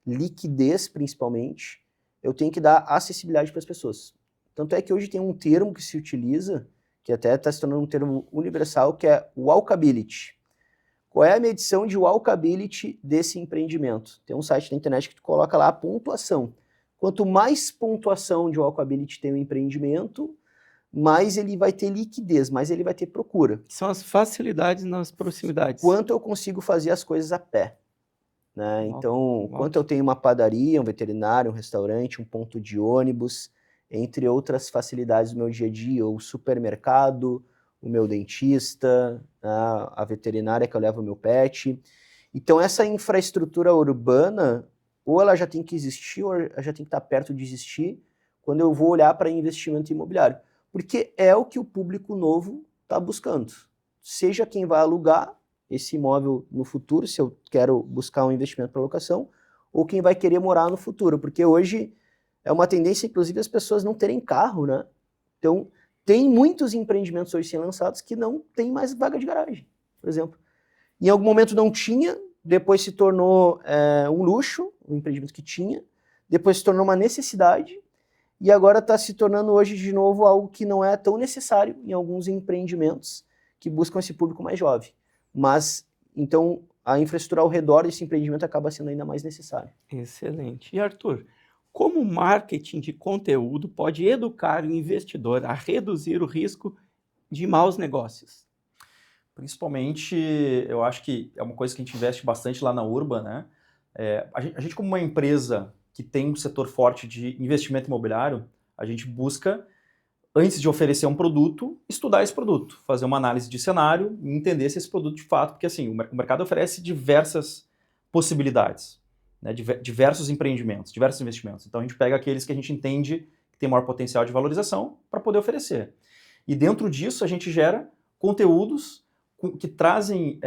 liquidez principalmente, eu tenho que dar acessibilidade para as pessoas. Tanto é que hoje tem um termo que se utiliza, que até está se tornando um termo universal, que é o walkability. Qual é a medição de walkability desse empreendimento? Tem um site na internet que tu coloca lá a pontuação. Quanto mais pontuação de walkability tem o empreendimento, mais ele vai ter liquidez, mais ele vai ter procura. São as facilidades nas proximidades. Quanto eu consigo fazer as coisas a pé. Né? Então, quanto eu tenho uma padaria, um veterinário, um restaurante, um ponto de ônibus, entre outras facilidades do meu dia a dia, o supermercado, o meu dentista, a veterinária que eu levo o meu pet. Então, essa infraestrutura urbana, ou ela já tem que existir, ou ela já tem que estar perto de existir, quando eu vou olhar para investimento imobiliário. Porque é o que o público novo está buscando. Seja quem vai alugar esse imóvel no futuro, se eu quero buscar um investimento para locação, ou quem vai querer morar no futuro. Porque hoje é uma tendência, inclusive, as pessoas não terem carro, né? Então, tem muitos empreendimentos hoje sendo lançados que não tem mais vaga de garagem, por exemplo. Em algum momento não tinha, depois se tornou um luxo, um empreendimento que tinha, depois se tornou uma necessidade, e agora está se tornando hoje de novo algo que não é tão necessário em alguns empreendimentos que buscam esse público mais jovem. Mas, então, a infraestrutura ao redor desse empreendimento acaba sendo ainda mais necessária. Excelente. E Arthur, como o marketing de conteúdo pode educar o investidor a reduzir o risco de maus negócios? Principalmente, eu acho que é uma coisa que a gente investe bastante lá na Urba, né? A gente como uma empresa que tem um setor forte de investimento imobiliário, a gente busca, antes de oferecer um produto, estudar esse produto, fazer uma análise de cenário e entender se esse produto de fato, porque assim, o mercado oferece diversas possibilidades, né? Diversos empreendimentos, diversos investimentos. Então a gente pega aqueles que a gente entende que tem maior potencial de valorização para poder oferecer. E dentro disso a gente gera conteúdos que trazem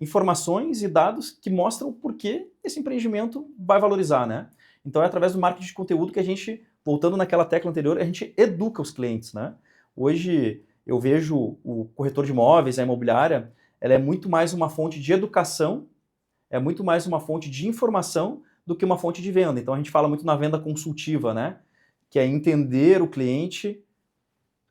informações e dados que mostram por que esse empreendimento vai valorizar, né? Então é através do marketing de conteúdo que a gente, voltando naquela tecla anterior, a gente educa os clientes, né? Hoje eu vejo o corretor de imóveis, a imobiliária, ela é muito mais uma fonte de educação, é muito mais uma fonte de informação do que uma fonte de venda. Então a gente fala muito na venda consultiva, né? Que é entender o cliente,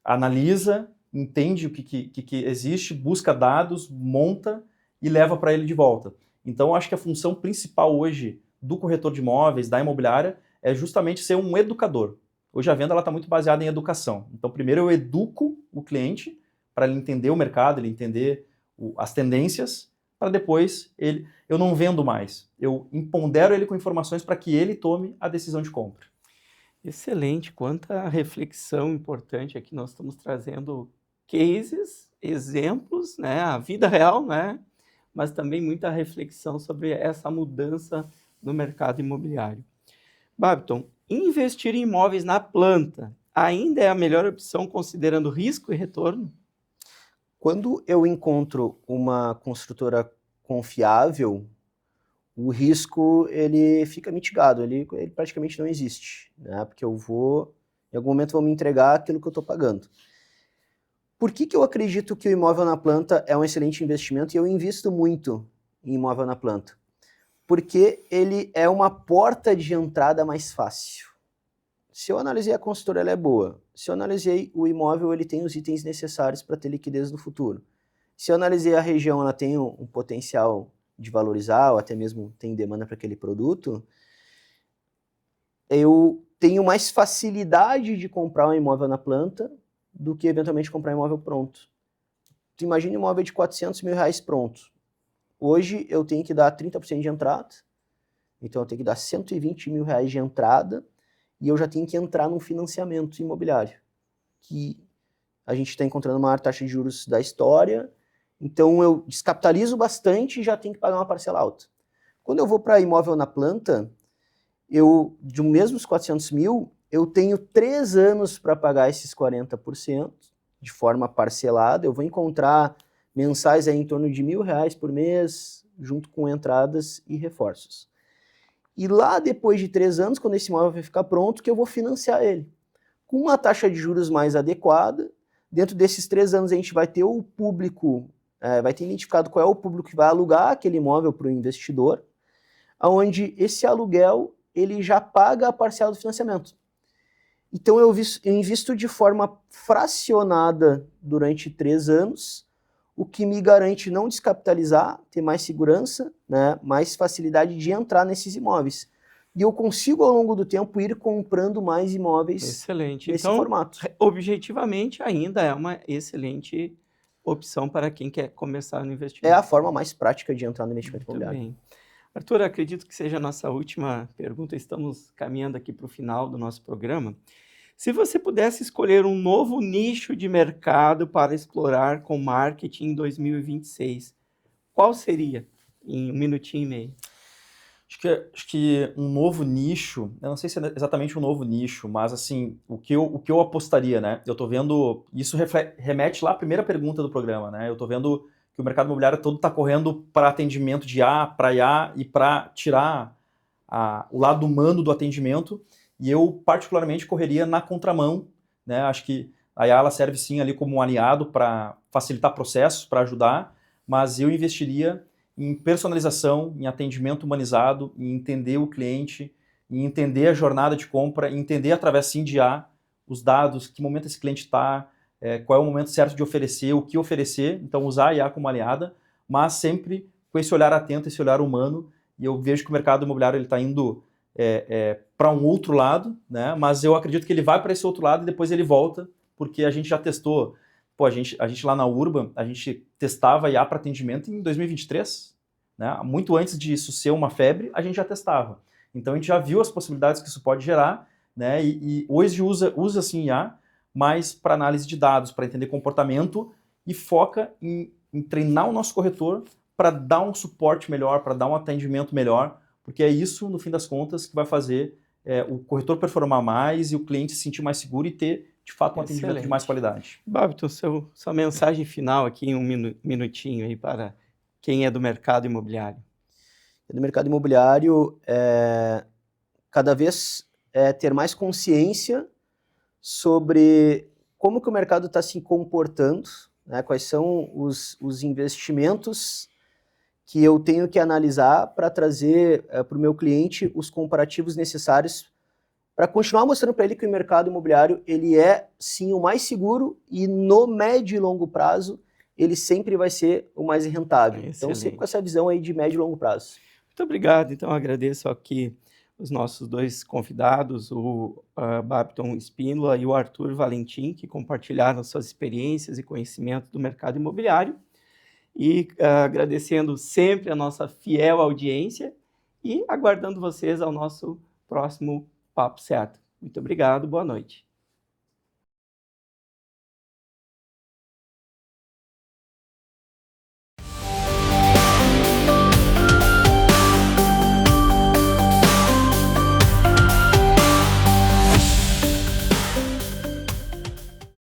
analisa, entende o que existe, busca dados, monta e leva para ele de volta. Então, eu acho que a função principal hoje do corretor de imóveis, da imobiliária, é justamente ser um educador. Hoje a venda está muito baseada em educação. Então, primeiro eu educo o cliente para ele entender o mercado, ele entender as tendências, para depois eu não vendo mais. Eu empodero ele com informações para que ele tome a decisão de compra. Excelente, quanta reflexão importante aqui nós estamos trazendo cases, exemplos, né, a vida real, né, mas também muita reflexão sobre essa mudança no mercado imobiliário. Babiton, investir em imóveis na planta ainda é a melhor opção considerando risco e retorno? Quando eu encontro uma construtora confiável, o risco ele fica mitigado, ele praticamente não existe, né? Porque em algum momento vão me entregar aquilo que eu estou pagando. Por que eu acredito que o imóvel na planta é um excelente investimento e eu invisto muito em imóvel na planta? Porque ele é uma porta de entrada mais fácil. Se eu analisei a construtora, ela é boa. Se eu analisei o imóvel, ele tem os itens necessários para ter liquidez no futuro. Se eu analisei a região, ela tem um potencial de valorizar, ou até mesmo tem demanda para aquele produto, eu tenho mais facilidade de comprar um imóvel na planta do que eventualmente comprar um imóvel pronto. Tu imagina um imóvel de 400 mil reais pronto. Hoje eu tenho que dar 30% de entrada, então eu tenho que dar 120 mil reais de entrada e eu já tenho que entrar num financiamento imobiliário, que a gente está encontrando a maior taxa de juros da história, então eu descapitalizo bastante e já tenho que pagar uma parcela alta. Quando eu vou para imóvel na planta, de mesmos 400 mil, eu tenho 3 anos para pagar esses 40% de forma parcelada. Eu vou encontrar mensais aí em torno de R$1.000 por mês, junto com entradas e reforços. E lá depois de 3 anos, quando esse imóvel vai ficar pronto, que eu vou financiar ele. Com uma taxa de juros mais adequada, dentro desses 3 anos a gente vai ter o público, vai ter identificado qual é o público que vai alugar aquele imóvel para o investidor, onde esse aluguel ele já paga a parcela do financiamento. Então eu invisto de forma fracionada durante 3 anos, o que me garante não descapitalizar, ter mais segurança, né, mais facilidade de entrar nesses imóveis. E eu consigo, ao longo do tempo, ir comprando mais imóveis Excelente. nesse Então, formato. objetivamente, ainda é uma excelente opção para quem quer começar no É investimento. a forma mais prática de entrar no investimento Muito imobiliário. bem. Arthur, acredito que seja a nossa última pergunta. Estamos caminhando aqui para o final do nosso programa. Se você pudesse escolher um novo nicho de mercado para explorar com marketing em 2026, qual seria? Em 1 minutinho e meio. Acho que um novo nicho, eu não sei se é exatamente um novo nicho, mas assim, o que eu apostaria, né? Eu tô vendo, isso remete lá à primeira pergunta do programa, né? Eu tô vendo que o mercado imobiliário todo está correndo para atendimento de IA, para IA e para tirar o lado humano do atendimento, e eu particularmente correria na contramão, né? Acho que a IA ela serve sim ali como um aliado para facilitar processos, para ajudar, mas eu investiria em personalização, em atendimento humanizado, em entender o cliente, em entender a jornada de compra, em entender através sim de IA os dados, que momento esse cliente está, qual é o momento certo de oferecer, o que oferecer, então usar a IA como aliada, mas sempre com esse olhar atento, esse olhar humano, e eu vejo que o mercado imobiliário está indo para um outro lado, né? Mas eu acredito que ele vai para esse outro lado e depois ele volta, porque a gente já testou. Pô, a gente lá na Urban, a gente testava IA para atendimento em 2023, né? Muito antes disso ser uma febre, a gente já testava. Então a gente já viu as possibilidades que isso pode gerar, né? E hoje usa sim IA, mas para análise de dados, para entender comportamento e foca em treinar o nosso corretor para dar um suporte melhor, para dar um atendimento melhor, porque é isso, no fim das contas, que vai fazer o corretor performar mais e o cliente se sentir mais seguro e ter, de fato, um atendimento de mais qualidade. Babiton, sua mensagem final aqui em 1 minutinho aí para quem é do mercado imobiliário. Do mercado imobiliário, cada vez ter mais consciência sobre como que o mercado está se comportando, né, quais são os investimentos que eu tenho que analisar para trazer para o meu cliente os comparativos necessários para continuar mostrando para ele que o mercado imobiliário ele é sim o mais seguro e no médio e longo prazo ele sempre vai ser o mais rentável. Excelente. Então sempre com essa visão aí de médio e longo prazo. Muito obrigado. Então agradeço aqui os nossos 2 convidados, o Babiton Espíndola e o Arthur Valentim, que compartilharam suas experiências e conhecimentos do mercado imobiliário. E agradecendo sempre a nossa fiel audiência e aguardando vocês ao nosso próximo Papo Certo. Muito obrigado, boa noite.